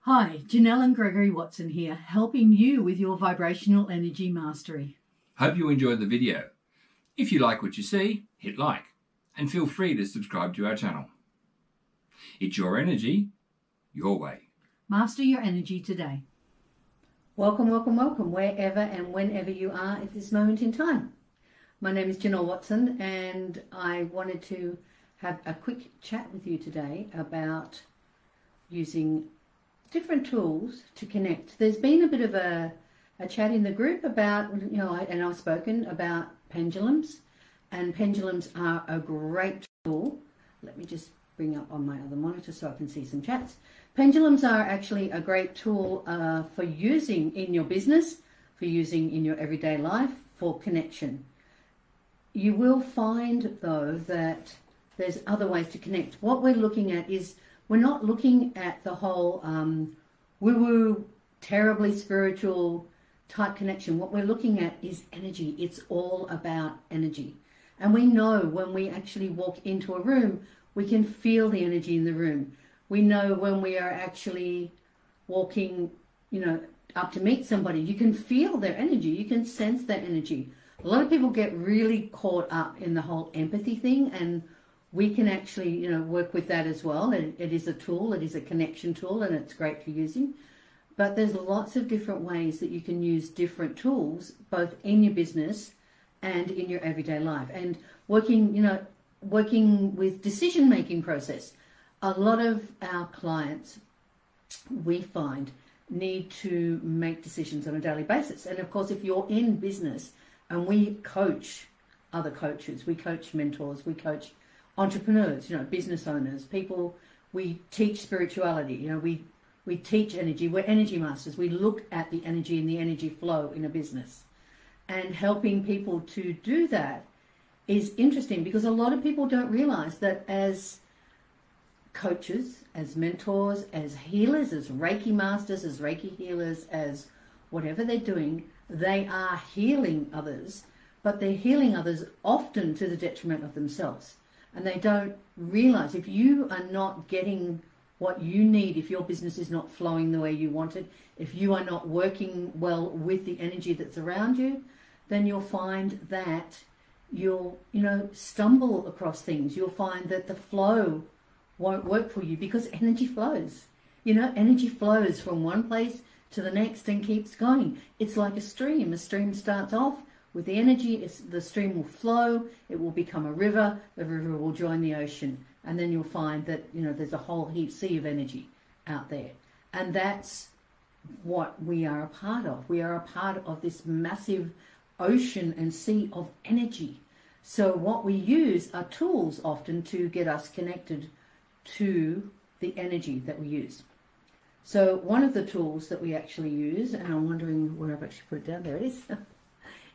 Hi, Janelle and Gregory Watson here, helping you with your vibrational energy mastery. Hope you enjoyed the video. If you like what you see, hit like and feel free to subscribe to our channel. It's your energy, your way. Master your energy today. Welcome, wherever and whenever you are at this moment in time. My name is Janelle Watson and I wanted to have a quick chat with you today about using different tools to connect. There's been a bit of a chat in the group about, and I've spoken about pendulums, and pendulums are a great tool. Let me just bring up on my other monitor so I can see some chats. Pendulums are actually a great tool for using in your business, for using in your everyday life, for connection. You will find, though, that there's other ways to connect. What we're looking at is, we're not looking at the whole woo-woo, terribly spiritual type connection. What we're looking at is energy. It's all about energy. And we know when we actually walk into a room, we can feel the energy in the room. We know when we are actually walking, up to meet somebody, you can feel their energy. You can sense their energy. A lot of people get really caught up in the whole empathy thing, and we can actually, work with that as well. It is a tool, it is a connection tool, and it's great for using. But there's lots of different ways that you can use different tools, both in your business and in your everyday life. And working with decision-making process. A lot of our clients, we find, need to make decisions on a daily basis. And of course, if you're in business, and we coach other coaches, we coach mentors, we coach entrepreneurs, business owners, people, we teach spirituality, we teach energy, we're energy masters. We look at the energy and the energy flow in a business. And helping people to do that is interesting, because a lot of people don't realize that as coaches, as mentors, as healers, as Reiki masters, as Reiki healers, as whatever they're doing, they are healing others, but they're healing others often to the detriment of themselves. And they don't realize, if you are not getting what you need, if your business is not flowing the way you want it, if you are not working well with the energy that's around you, then you'll find that you'll, stumble across things. You'll find that the flow won't work for you, because energy flows. Energy flows from one place to the next and keeps going. It's like a stream. A stream starts off with the energy, the stream will flow, it will become a river, the river will join the ocean, and then you'll find that, there's a whole sea of energy out there. And that's what we are a part of. We are a part of this massive ocean and sea of energy. So what we use are tools often to get us connected to the energy that we use. So one of the tools that we actually use, and I'm wondering where I've actually put it down, there it is,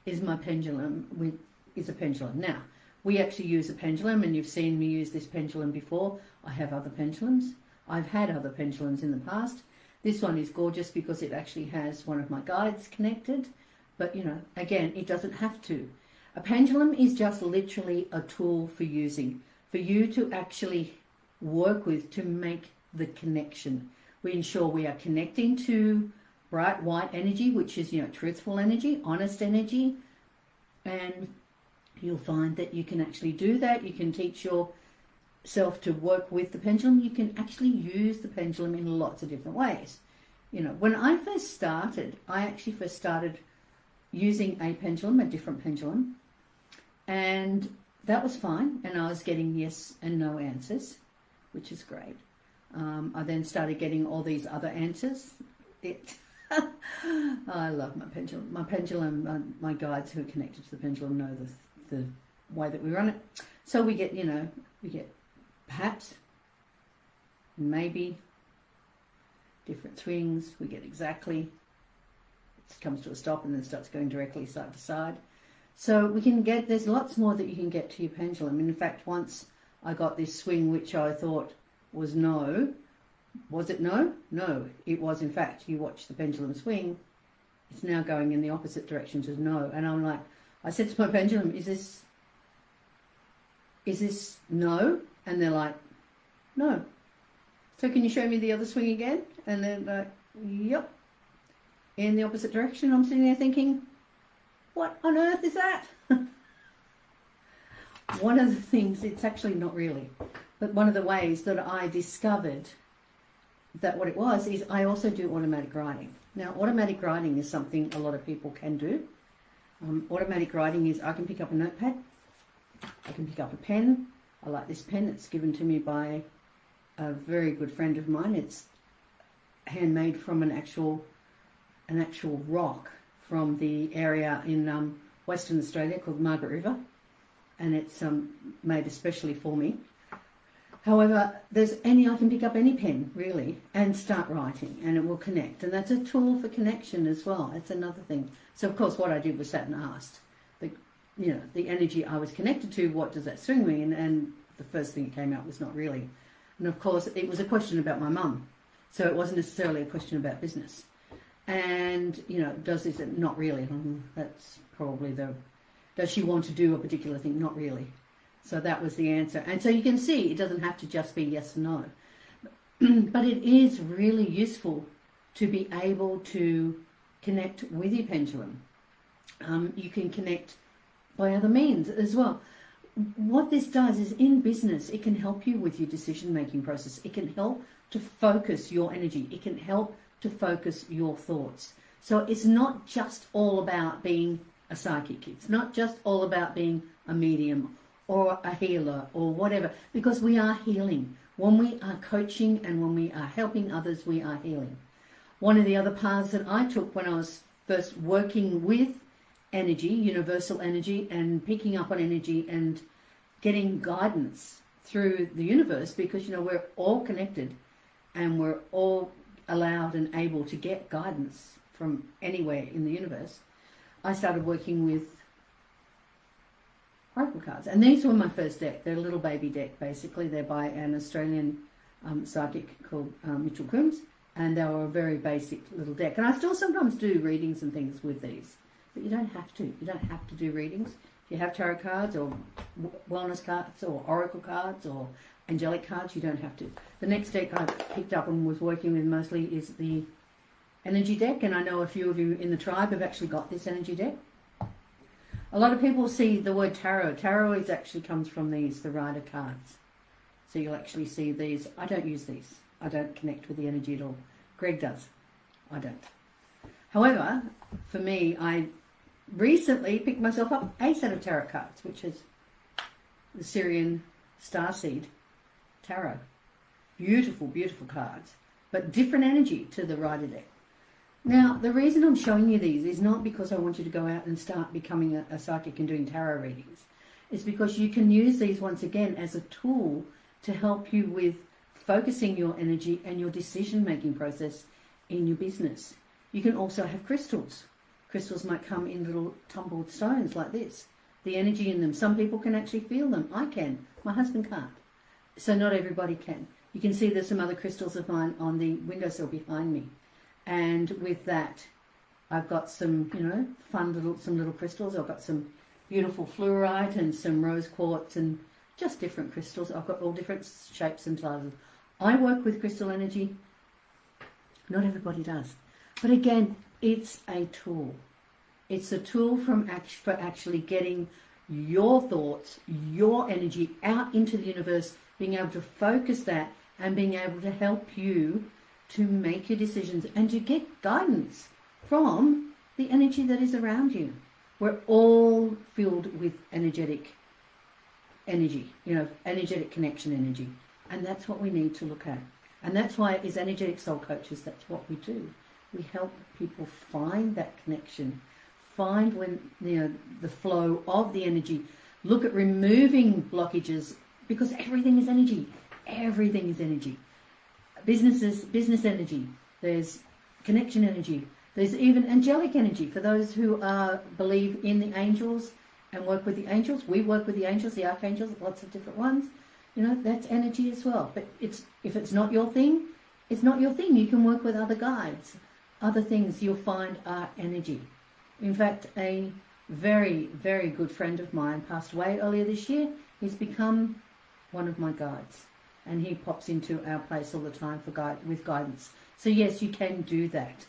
is my pendulum. Is a pendulum. Now, we actually use a pendulum, and you've seen me use this pendulum before. I have other pendulums. I've had other pendulums in the past. This one is gorgeous because it actually has one of my guides connected, but again, it doesn't have to. A pendulum is just literally a tool for using, for you to actually work with, to make the connection. We ensure we are connecting to bright white energy, which is, truthful energy, honest energy. And you'll find that you can actually do that. You can teach yourself to work with the pendulum. You can actually use the pendulum in lots of different ways. When I first started, I actually first started using a pendulum, a different pendulum. And that was fine. And I was getting yes and no answers, which is great. I then started getting all these other answers. I love my pendulum. My pendulum, my guides who are connected to the pendulum know the way that we run it. So we get, we get perhaps, maybe, different swings. We get exactly. It comes to a stop and then starts going directly side to side. So we can get, there's lots more that you can get to your pendulum. And in fact, once I got this swing, which I thought was no. Was it no? No, it was in fact. You watch the pendulum swing, it's now going in the opposite direction to no. And I'm like, I said to my pendulum, is this no? And they're like, no. So can you show me the other swing again? And then like, yep, in the opposite direction. I'm sitting there thinking, what on earth is that? One of the things, it's actually not really, but one of the ways that I discovered that what it was is I also do automatic writing. Now, automatic writing is something a lot of people can do. Automatic writing is I can pick up a notepad, I can pick up a pen. I like this pen. It's given to me by a very good friend of mine. It's handmade from an actual rock from the area in Western Australia called Margaret River, and it's made especially for me. However, I can pick up any pen really and start writing, and it will connect, and that's a tool for connection as well. That's another thing. So of course what I did was sat and asked the energy I was connected to, what does that string mean? And the first thing that came out was not really. And of course it was a question about my mum, so it wasn't necessarily a question about business. And does this, not really. That's probably does she want to do a particular thing? Not really. So that was the answer. And so you can see it doesn't have to just be yes or no. But it is really useful to be able to connect with your pendulum. You can connect by other means as well. What this does is in business, it can help you with your decision-making process. It can help to focus your energy. It can help to focus your thoughts. So it's not just all about being a psychic. It's not just all about being a medium or a healer or whatever, because we are healing. When we are coaching and when we are helping others, we are healing. One of the other paths that I took when I was first working with energy, universal energy, and picking up on energy and getting guidance through the universe, because we're all connected and we're all allowed and able to get guidance from anywhere in the universe. I started working with oracle cards, and these were my first deck. They're a little baby deck, basically. They're by an Australian psychic called Mitchell Coombs, and they were a very basic little deck. And I still sometimes do readings and things with these, but you don't have to. You don't have to do readings. If you have tarot cards or wellness cards or oracle cards or angelic cards, you don't have to. The next deck I picked up and was working with mostly is the energy deck, and I know a few of you in the tribe have actually got this energy deck. A lot of people see the word tarot. Tarot actually comes from the rider cards. So you'll actually see these. I don't use these. I don't connect with the energy at all. Greg does. I don't. However, for me, I recently picked myself up a set of tarot cards, which is the Syrian Starseed Tarot. Beautiful, beautiful cards, but different energy to the rider deck. Now, the reason I'm showing you these is not because I want you to go out and start becoming a psychic and doing tarot readings. It's because you can use these once again as a tool to help you with focusing your energy and your decision-making process in your business. You can also have crystals. Crystals might come in little tumbled stones like this. The energy in them, some people can actually feel them. I can. My husband can't. So not everybody can. You can see there's some other crystals of mine on the windowsill behind me. And with that, I've got some, fun little crystals. I've got some beautiful fluorite and some rose quartz and just different crystals. I've got all different shapes and sizes. I work with crystal energy. Not everybody does. But again, it's a tool. It's a tool for actually getting your thoughts, your energy out into the universe, being able to focus that and being able to help you to make your decisions and to get guidance from the energy that is around you. We're all filled with energetic energy, energetic connection energy. And that's what we need to look at. And that's why as energetic soul coaches, that's what we do. We help people find that connection, find when the flow of the energy, look at removing blockages, because everything is energy. Everything is energy. Business energy, there's connection energy, there's even angelic energy. For those who believe in the angels and work with the angels, we work with the angels, the archangels, lots of different ones. That's energy as well. But if it's not your thing, it's not your thing. You can work with other guides. Other things you'll find are energy. In fact, a very, very good friend of mine passed away earlier this year. He's become one of my guides. and he pops into our place all the time for with guidance. So yes, you can do that,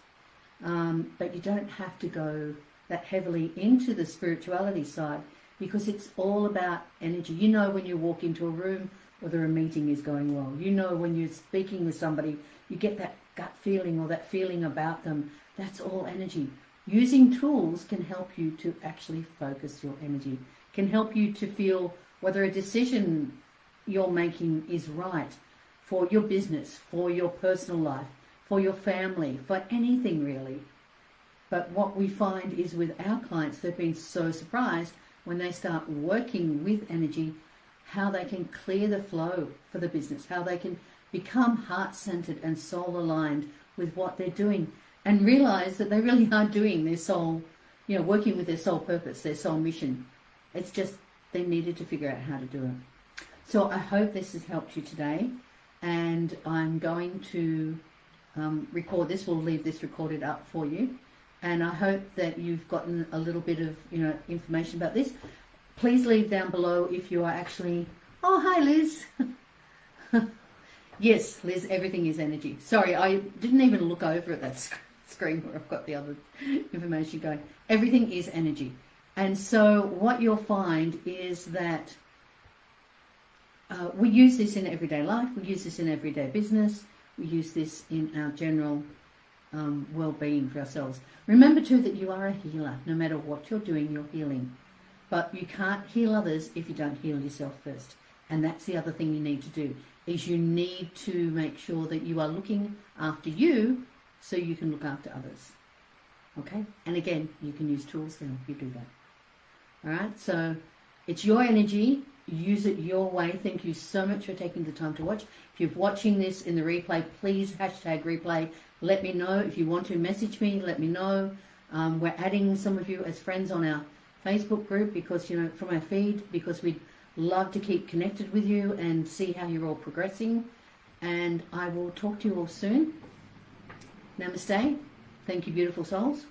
but you don't have to go that heavily into the spirituality side, because it's all about energy. You know when you walk into a room whether a meeting is going well. You know when you're speaking with somebody, you get that gut feeling or that feeling about them. That's all energy. Using tools can help you to actually focus your energy, can help you to feel whether a decision you're making is right for your business, for your personal life, for your family, for anything really. But what we find is with our clients, they've been so surprised when they start working with energy, how they can clear the flow for the business, how they can become heart-centered and soul-aligned with what they're doing, and realize that they really are doing their soul, working with their soul purpose, their soul mission. It's just they needed to figure out how to do it. So I hope this has helped you today, and I'm going to record this. We'll leave this recorded up for you, and I hope that you've gotten a little bit of information about this. Please leave down below if you are actually... Oh, hi Liz. Yes, Liz, everything is energy. Sorry, I didn't even look over at that screen where I've got the other information going. Everything is energy. And so what you'll find is that we use this in everyday life, we use this in everyday business, we use this in our general well-being for ourselves. Remember too that you are a healer. No matter what you're doing, you're healing. But you can't heal others if you don't heal yourself first. And that's the other thing you need to do, is you need to make sure that you are looking after you so you can look after others. Okay? And again, you can use tools to help you do that. All right? So it's your energy. Use it your way. Thank you so much for taking the time to watch. If you're watching this in the replay, please #replay. Let me know. If you want to message me, let me know. We're adding some of you as friends on our Facebook group, because from our feed, because we'd love to keep connected with you and see how you're all progressing. And I will talk to you all soon. Namaste. Thank you, beautiful souls.